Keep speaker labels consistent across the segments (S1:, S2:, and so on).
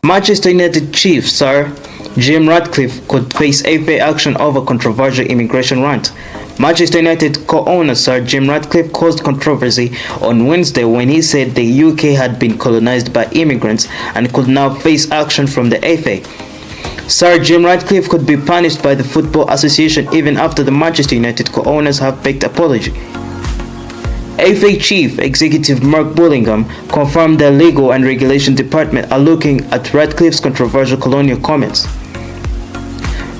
S1: Manchester United chief Sir Jim Ratcliffe could face FA action over controversial immigration rant. Manchester United co-owner Sir Jim Ratcliffe caused controversy on Wednesday when he said the UK had been colonized by immigrants and could now face action from the FA. Sir Jim Ratcliffe could be punished by the Football Association even after the Manchester United co-owners have begged apology. FA Chief Executive Mark Bullingham confirmed the Legal and Regulation Department are looking at Ratcliffe's controversial colonial comments.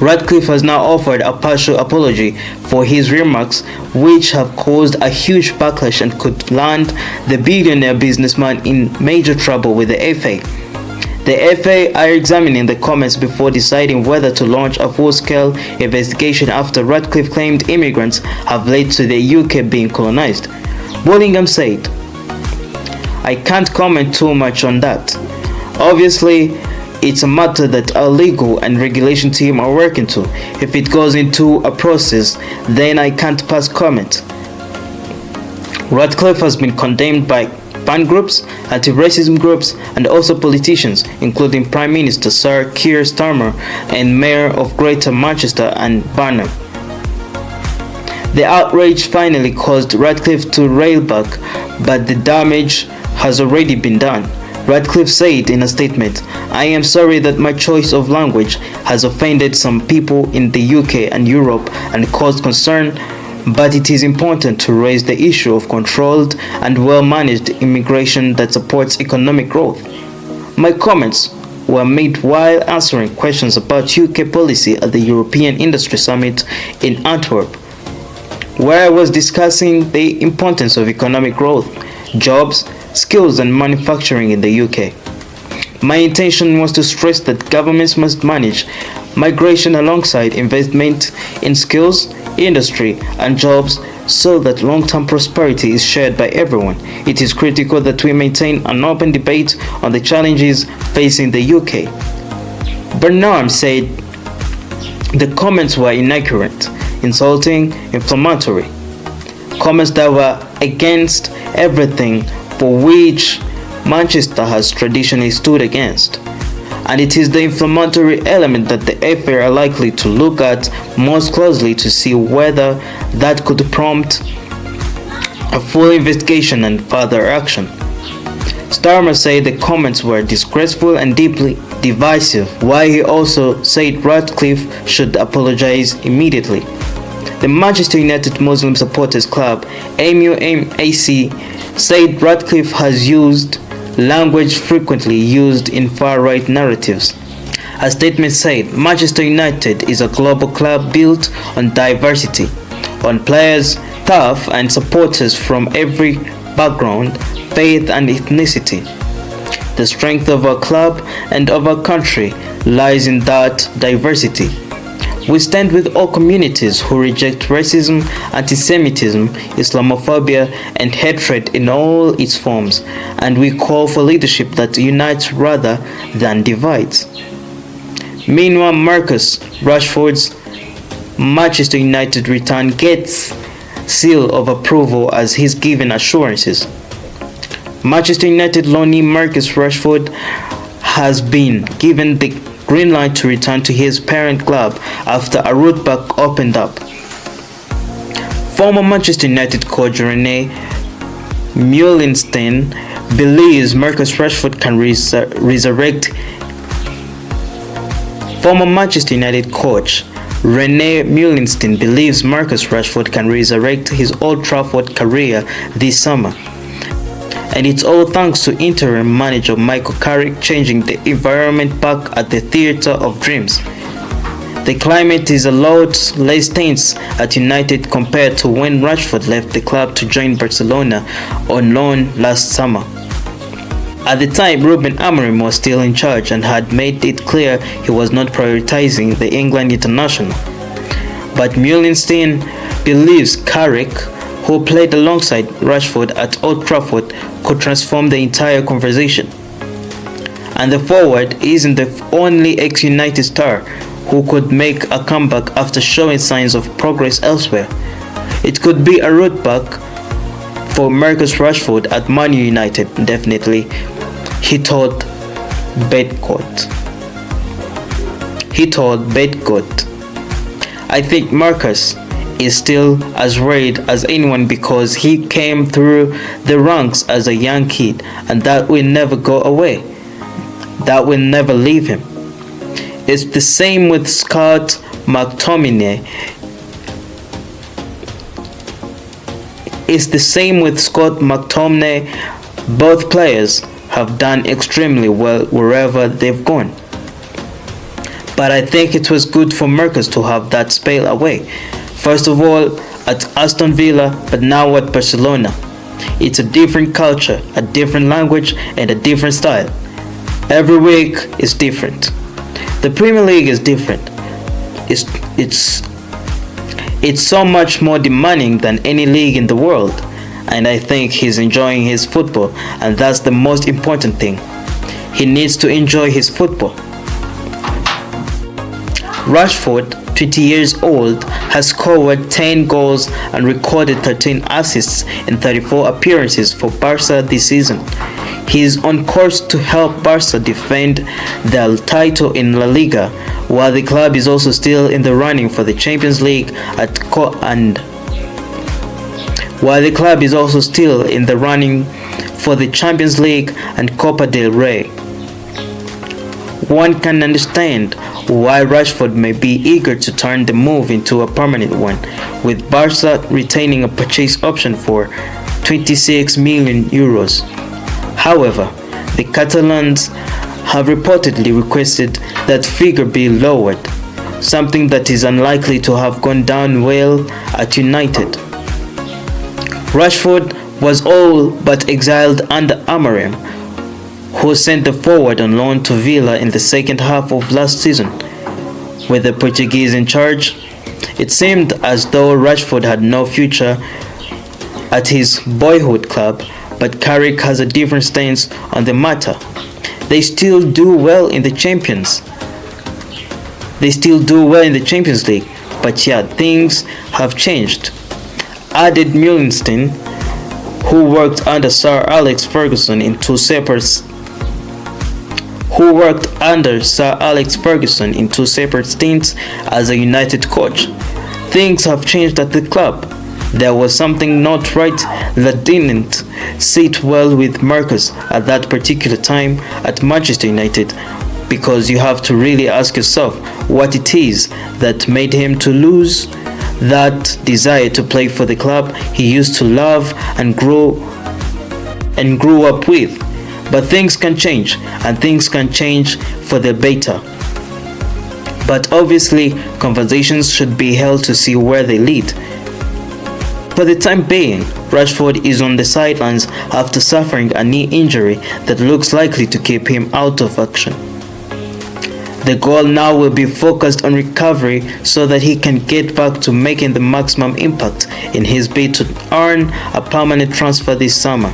S1: Ratcliffe has now offered a partial apology for his remarks, which have caused a huge backlash and could land the billionaire businessman in major trouble with the FA. The FA are examining the comments before deciding whether to launch a full-scale investigation after Ratcliffe claimed immigrants have led to the UK being colonized. Bullingham said, "I can't comment too much on that. Obviously, it's a matter that our legal and regulation team are working to. If it goes into a process, then I can't pass comment." Ratcliffe has been condemned by fan groups, anti-racism groups, and also politicians, including Prime Minister Sir Keir Starmer and Mayor of Greater Manchester and Barnum. The outrage finally caused Ratcliffe to rail back, but the damage has already been done. Ratcliffe said in a statement, "I am sorry that my choice of language has offended some people in the UK and Europe and caused concern, but it is important to raise the issue of controlled and well-managed immigration that supports economic growth. My comments were made while answering questions about UK policy at the European Industry Summit in Antwerp, where I was discussing the importance of economic growth, jobs, skills and manufacturing in the UK. My intention was to stress that governments must manage migration alongside investment in skills, industry and jobs so that long-term prosperity is shared by everyone. It is critical that we maintain an open debate on the challenges facing the UK." Burnham said the comments were inaccurate, insulting, inflammatory. Comments that were against everything for which Manchester has traditionally stood against. And it is the inflammatory element that the FA are likely to look at most closely to see whether that could prompt a full investigation and further action. Starmer said the comments were disgraceful and deeply divisive, while he also said Ratcliffe should apologize immediately. The Manchester United Muslim Supporters Club, MUMAC, said Ratcliffe has used language frequently used in far-right narratives. A statement said, "Manchester United is a global club built on diversity, on players, staff and supporters from every background, faith and ethnicity. The strength of our club and of our country lies in that diversity. We stand with all communities who reject racism, anti-Semitism, Islamophobia, and hatred in all its forms, and we call for leadership that unites rather than divides." Meanwhile, Marcus Rashford's Manchester United return gets seal of approval as he's given assurances. Manchester United loanee Marcus Rashford has been given the green light to return to his parent club after a route back opened up. Former Manchester United coach Rene Meulensteen believes Marcus Rashford can resurrect. Former Manchester United coach Rene Meulensteen believes Marcus Rashford can resurrect his Old Trafford career this summer. And it's all thanks to interim manager Michael Carrick changing the environment back at the Theatre of Dreams. The climate is a lot less tense at United compared to when Rashford left the club to join Barcelona on loan last summer. At the time, Ruben Amorim was still in charge and had made it clear he was not prioritizing the England international. But Meulensteen believes Carrick, who played alongside Rashford at Old Trafford, could transform the entire conversation. And the forward isn't the only ex-United star who could make a comeback after showing signs of progress elsewhere. It could be a route back for Marcus Rashford at Man United, definitely, he told Bedcourt. He told Bedcourt, "I think Marcus is still as worried as anyone because he came through the ranks as a young kid, and that will never go away. That will never leave him. It's the same with Scott McTominay. It's the same with Scott McTominay. Both players have done extremely well wherever they've gone. But I think it was good for Marcus to have that spell away. First of all at Aston Villa, but now at Barcelona. It's a different culture, a different language, and a different style. Every week is different. The Premier League is different. It's so much more demanding than any league in the world, and I think he's enjoying his football, and that's the most important thing. He needs to enjoy his football." Rashford, 20 years old, has scored 10 goals and recorded 13 assists in 34 appearances for Barca this season. He is on course to help Barca defend the title in La Liga, while the club is also still in the running for the Champions League and Copa del Rey. One can understand why Rashford may be eager to turn the move into a permanent one, with Barca retaining a purchase option for 26 million euros. However, the Catalans have reportedly requested that figure be lowered, something that is unlikely to have gone down well at United. Rashford was all but exiled under Amorim, who sent the forward on loan to Villa in the second half of last season. With the Portuguese in charge, it seemed as though Rashford had no future at his boyhood club, but Carrick has a different stance on the matter. They still do well in the Champions League, but yet things have changed. Added Millenstein, who worked under Sir Alex Ferguson in two separate stints as a United coach. Things have changed at the club. There was something not right that didn't sit well with Marcus at that particular time at Manchester United, because you have to really ask yourself what it is that made him to lose that desire to play for the club he used to love and grew up with. But things can change, and things can change for the better. But obviously, conversations should be held to see where they lead. For the time being, Rashford is on the sidelines after suffering a knee injury that looks likely to keep him out of action. The goal now will be focused on recovery so that he can get back to making the maximum impact in his bid to earn a permanent transfer this summer.